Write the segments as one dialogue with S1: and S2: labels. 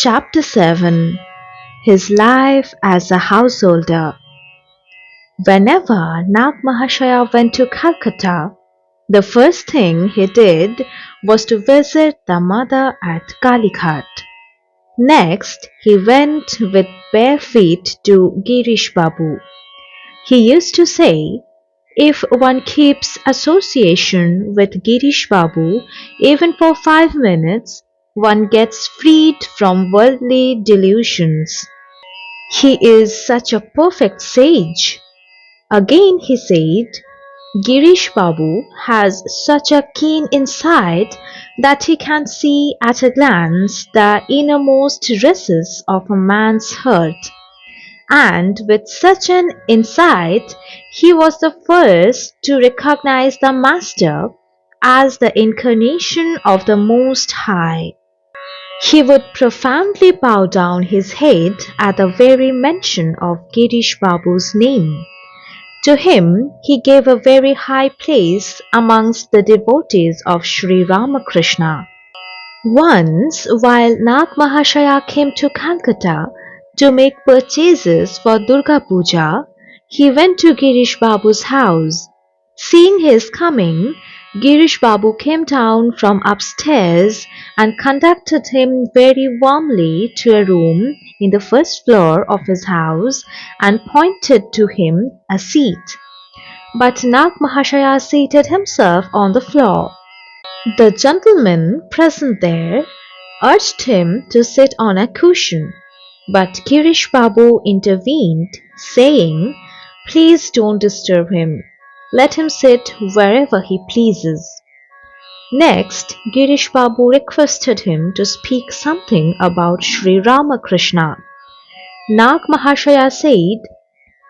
S1: Chapter 7. His Life as a Householder. Whenever Nagmahashaya went to Calcutta, the first thing he did was to visit the mother at Kalighat. Next, he went with bare feet to Girish Babu. He used to say, if one keeps association with Girish Babu even for 5 minutes, one gets freed from worldly delusions. He is such a perfect sage. Again he said, Girish Babu has such a keen insight that he can see at a glance the innermost recesses of a man's heart. And with such an insight, he was the first to recognize the Master as the incarnation of the Most High. He would profoundly bow down his head at the very mention of Girish Babu's name. To him he gave a very high place amongst the devotees of Sri Ramakrishna. Once, while Nagmahashaya came to Calcutta to make purchases for Durga Puja, he went to Girish Babu's house. Seeing his coming, Girish Babu came down from upstairs and conducted him very warmly to a room in the first floor of his house and pointed to him a seat. But Nagmahashaya seated himself on the floor. The gentleman present there urged him to sit on a cushion, but Girish Babu intervened, saying, "Please don't disturb him. Let him sit wherever he pleases." Next, Girish Babu requested him to speak something about Sri Ramakrishna. Nagmahashaya said,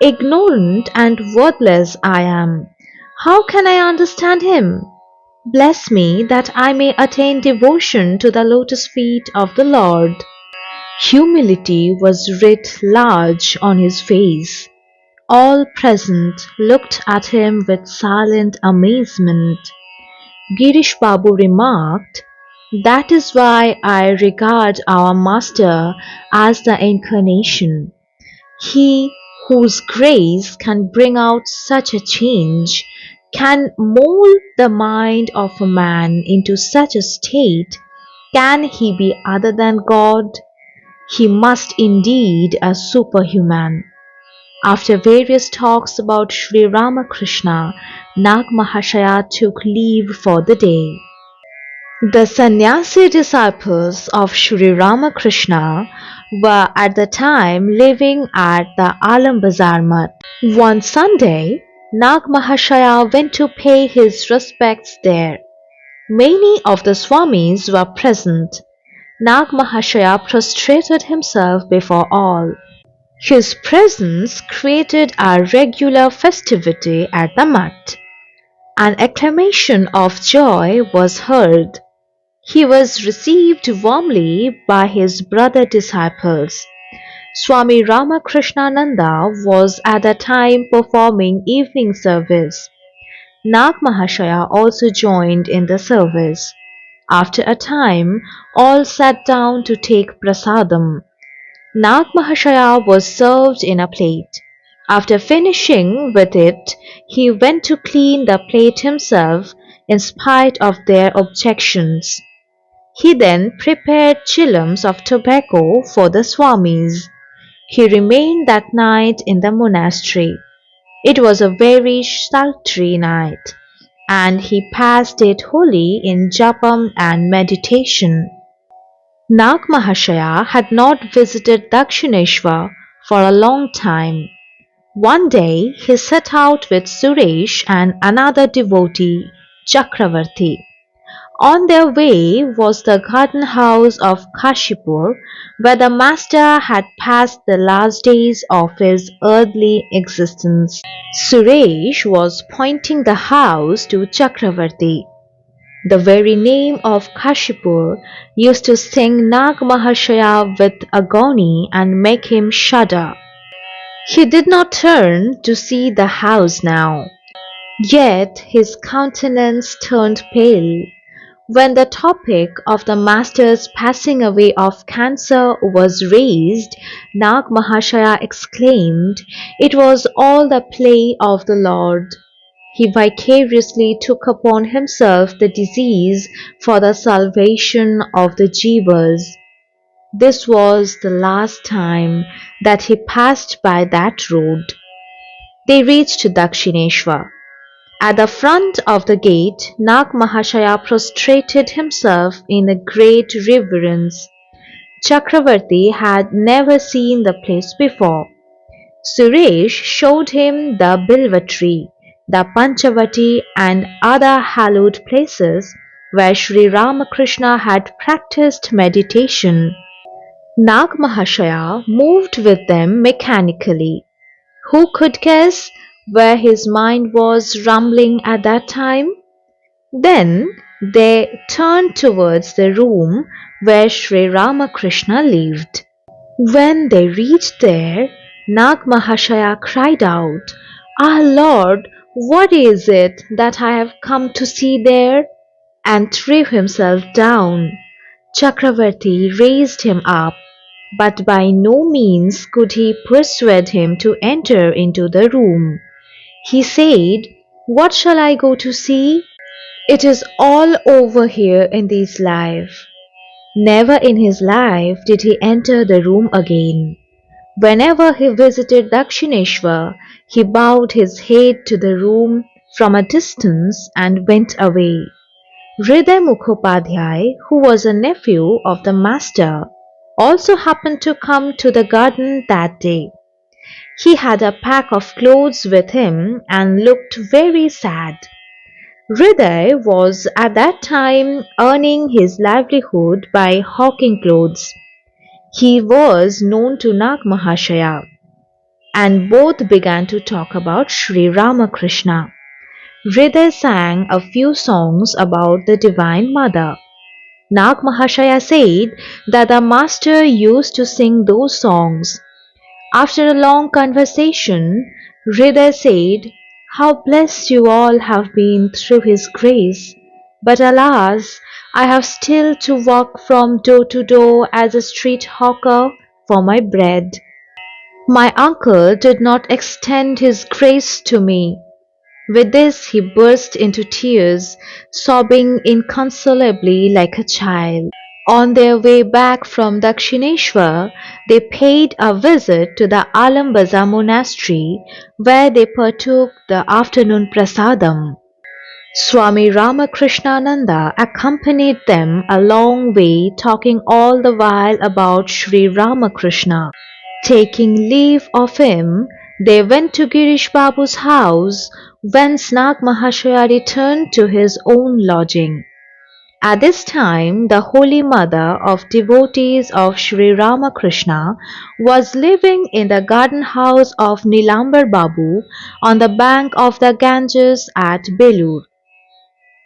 S1: "Ignorant and worthless I am. How can I understand him? Bless me that I may attain devotion to the lotus feet of the Lord." Humility was writ large on his face. All present looked at him with silent amazement. Girish Babu remarked, "That is why I regard our Master as the incarnation. He whose grace can bring out such a change, can mold the mind of a man into such a state, can he be other than God? He must indeed a superhuman." After various talks about Sri Ramakrishna, Nagmahashaya took leave for the day. The sannyasi disciples of Sri Ramakrishna were at the time living at the Alam Bazar Mutt. One Sunday, Nagmahashaya went to pay his respects there. Many of the Swamis were present. Nagmahashaya prostrated himself before all. His presence created a regular festivity at the mutt. An acclamation of joy was heard. He was received warmly by his brother disciples. Swami Ramakrishnananda was at the time performing evening service. Nagmahashaya also joined in the service. After a time, all sat down to take prasadam. Nagmahashaya was served in a plate. After finishing with it, he went to clean the plate himself in spite of their objections. He then prepared chillums of tobacco for the Swamis. He remained that night in the monastery. It was a very sultry night, and he passed it wholly in japam and meditation. Nagmahashaya had not visited Dakshineshwar for a long time. One day he set out with Suresh and another devotee, Chakravarti. On their way was the garden house of Kashipur, where the master had passed the last days of his earthly existence. Suresh was pointing the house to Chakravarti. The very name of Kashipur used to sting Nagmahashaya with agony and make him shudder. He did not turn to see the house now, yet his countenance turned pale. When the topic of the master's passing away of cancer was raised, Nagmahashaya exclaimed, "It was all the play of the Lord." He vicariously took upon himself the disease for the salvation of the Jivas. This was the last time that he passed by that road. They reached Dakshineshwar. At the front of the gate, Nagmahashaya prostrated himself in a great reverence. Chakravarti had never seen the place before. Suresh showed him the Bilva tree, the Panchavati and other hallowed places where Sri Ramakrishna had practiced meditation. Nagmahashaya moved with them mechanically. Who could guess where his mind was rumbling at that time? Then they turned towards the room where Sri Ramakrishna lived. When they reached there, Nagmahashaya cried out, "Ah Lord, what is it that I have come to see there?" and threw himself down. Chakravarti raised him up, but by no means could he persuade him to enter into the room. He said, "What shall I go to see? It is all over here in this life." Never in his life did he enter the room again. Whenever he visited Dakshineshwar, he bowed his head to the room from a distance and went away. Hriday Mukhopadhyay, who was a nephew of the master, also happened to come to the garden that day. He had a pack of clothes with him and looked very sad. Hriday was at that time earning his livelihood by hawking clothes. He was known to Nagmahashaya, and both began to talk about Sri Ramakrishna. Hriday sang a few songs about the Divine Mother. Nagmahashaya said that the master used to sing those songs. After a long conversation, Hriday said, "How blessed you all have been through his grace. But alas, I have still to walk from door to door as a street hawker for my bread. My uncle did not extend his grace to me." With this he burst into tears, sobbing inconsolably like a child. On their way back from Dakshineshwar, they paid a visit to the Alambaza monastery, where they partook the afternoon prasadam. Swami Ramakrishnananda accompanied them a long way, talking all the while about Sri Ramakrishna. Taking leave of him, they went to Girish Babu's house, whence Nagmahashaya returned to his own lodging. At this time, the Holy Mother of devotees of Sri Ramakrishna was living in the garden house of Nilambar Babu on the bank of the Ganges at Belur.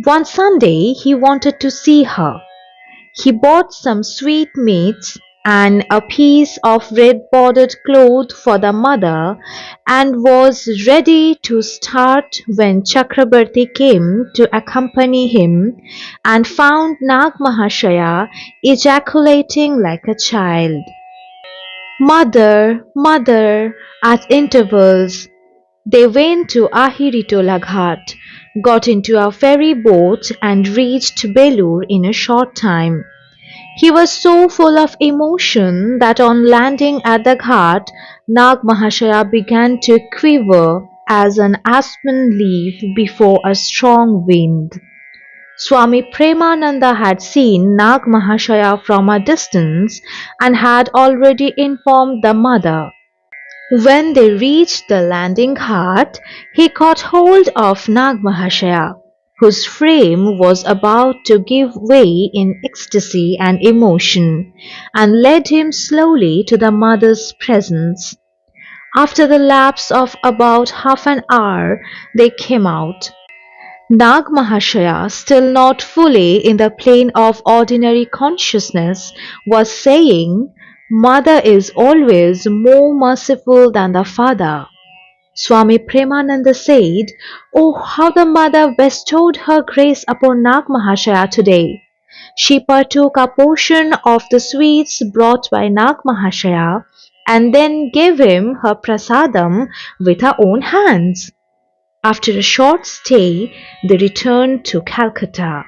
S1: One Sunday he wanted to see her. He bought some sweetmeats and a piece of red bordered cloth for the mother and was ready to start when Chakrabarti came to accompany him and found Nagmahashaya ejaculating like a child. "Mother, mother," at intervals. They went to Ahiritola Ghat, got into a ferry boat and reached Belur in a short time. He was so full of emotion that on landing at the ghat, Nagmahashaya began to quiver as an aspen leaf before a strong wind. Swami Premananda had seen Nagmahashaya from a distance and had already informed the mother. When they reached the landing ghat, he caught hold of Nagmahashaya, whose frame was about to give way in ecstasy and emotion, and led him slowly to the mother's presence. After the lapse of about half an hour, they came out. Nagmahashaya, still not fully in the plane of ordinary consciousness, was saying, "Mother is always more merciful than the father." Swami Premananda said, "Oh, how the mother bestowed her grace upon Nagmahashaya today! She partook a portion of the sweets brought by Nagmahashaya and then gave him her prasadam with her own hands." After a short stay, they returned to Calcutta.